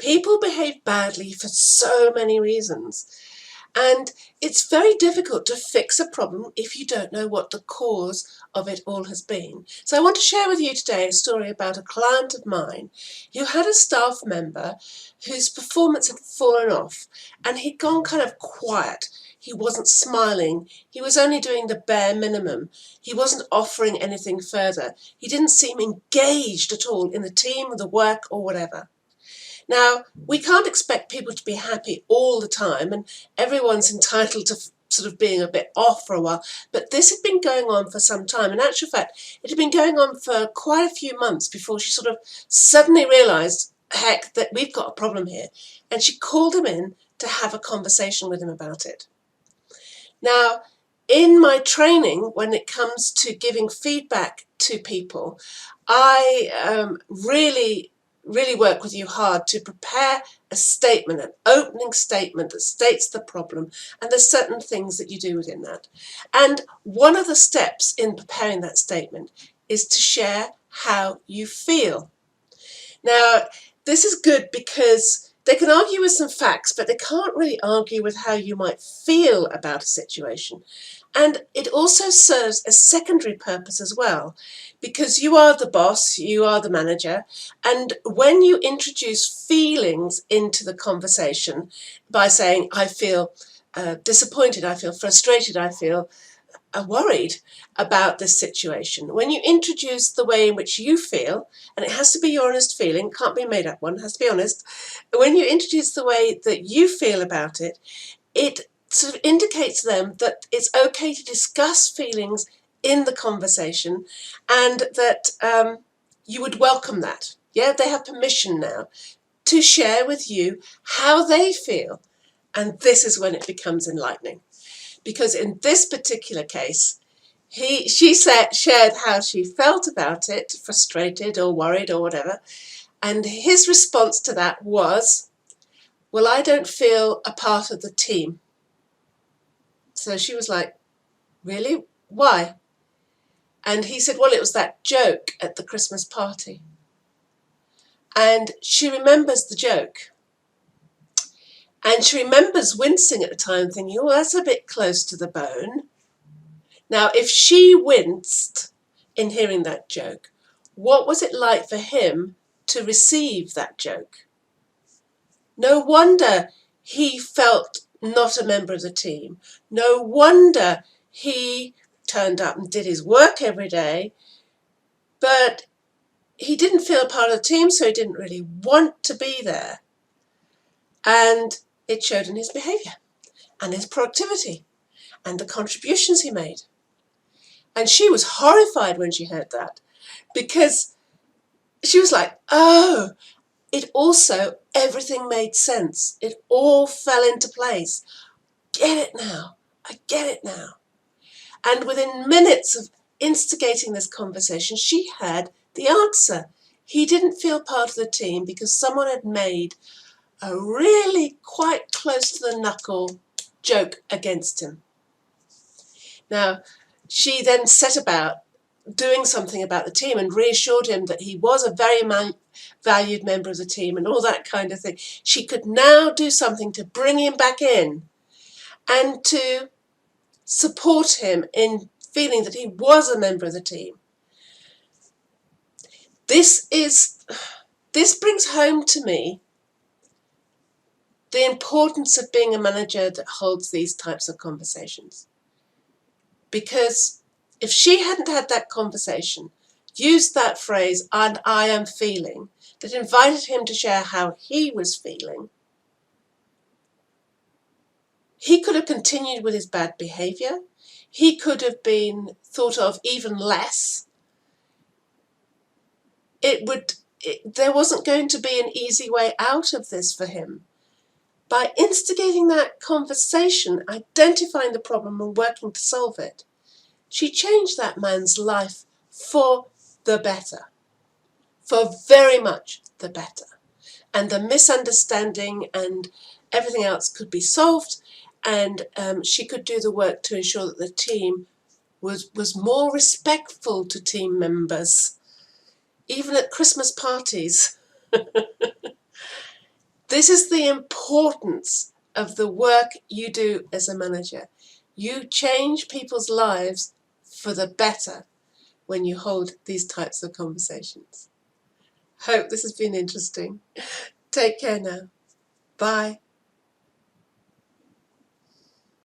People behave badly for so many reasons, and it's very difficult to fix a problem if you don't know what the cause of it all has been. So I want to share with you today a story about a client of mine who had a staff member whose performance had fallen off, and he'd gone kind of quiet. He wasn't smiling. He was only doing the bare minimum. He wasn't offering anything further. He didn't seem engaged at all in the team or the work or whatever. Now, we can't expect people to be happy all the time, and everyone's entitled to sort of being a bit off for a while, but this had been going on for some time. In actual fact, it had been going on for quite a few months before she sort of suddenly realised, heck, that we've got a problem here, and she called him in to have a conversation with him about it. Now, in my training, when it comes to giving feedback to people, I really work with you hard to prepare a statement, an opening statement that states the problem, and there's certain things that you do within that. And one of the steps in preparing that statement is to share how you feel. Now, this is good because they can argue with some facts, but they can't really argue with how you might feel about a situation. And it also serves a secondary purpose as well, because you are the boss, you are the manager, and when you introduce feelings into the conversation by saying, I feel disappointed, I feel frustrated, I feel worried about this situation. When you introduce the way in which you feel, and it has to be your honest feeling, can't be a made up one, it has to be honest. When you introduce the way that you feel about it, it sort of indicates to them that it's okay to discuss feelings in the conversation, and that you would welcome that. Yeah, they have permission now to share with you how they feel, and this is when it becomes enlightening. Because in this particular case, she shared how she felt about it, frustrated or worried or whatever, and his response to that was, well, I don't feel a part of the team. So she was like, really? Why? And he said, well, it was that joke at the Christmas party. And she remembers the joke. And she remembers wincing at the time, thinking, oh, that's a bit close to the bone. Now, if she winced in hearing that joke, what was it like for him to receive that joke? No wonder he felt not a member of the team. No wonder he turned up and did his work every day, but he didn't feel a part of the team, so he didn't really want to be there. And it showed in his behaviour and his productivity and the contributions he made. And she was horrified when she heard that, because she was like, oh, it also, everything made sense. It all fell into place. Get it now. I get it now. And within minutes of instigating this conversation, she had the answer. He didn't feel part of the team because someone had made a really quite close to the knuckle joke against him. Now, she then set about doing something about the team and reassured him that he was a very valued member of the team and all that kind of thing. She could now do something to bring him back in and to support him in feeling that he was a member of the team. This brings home to me the importance of being a manager that holds these types of conversations. Because if she hadn't had that conversation, used that phrase, and I am feeling, that invited him to share how he was feeling, he could have continued with his bad behaviour. He could have been thought of even less. There wasn't going to be an easy way out of this for him. By instigating that conversation, identifying the problem and working to solve it, she changed that man's life for the better, for very much the better. And the misunderstanding and everything else could be solved, and she could do the work to ensure that the team was more respectful to team members, even at Christmas parties. This is the importance of the work you do as a manager. You change people's lives for the better when you hold these types of conversations. Hope this has been interesting. Take care now. Bye.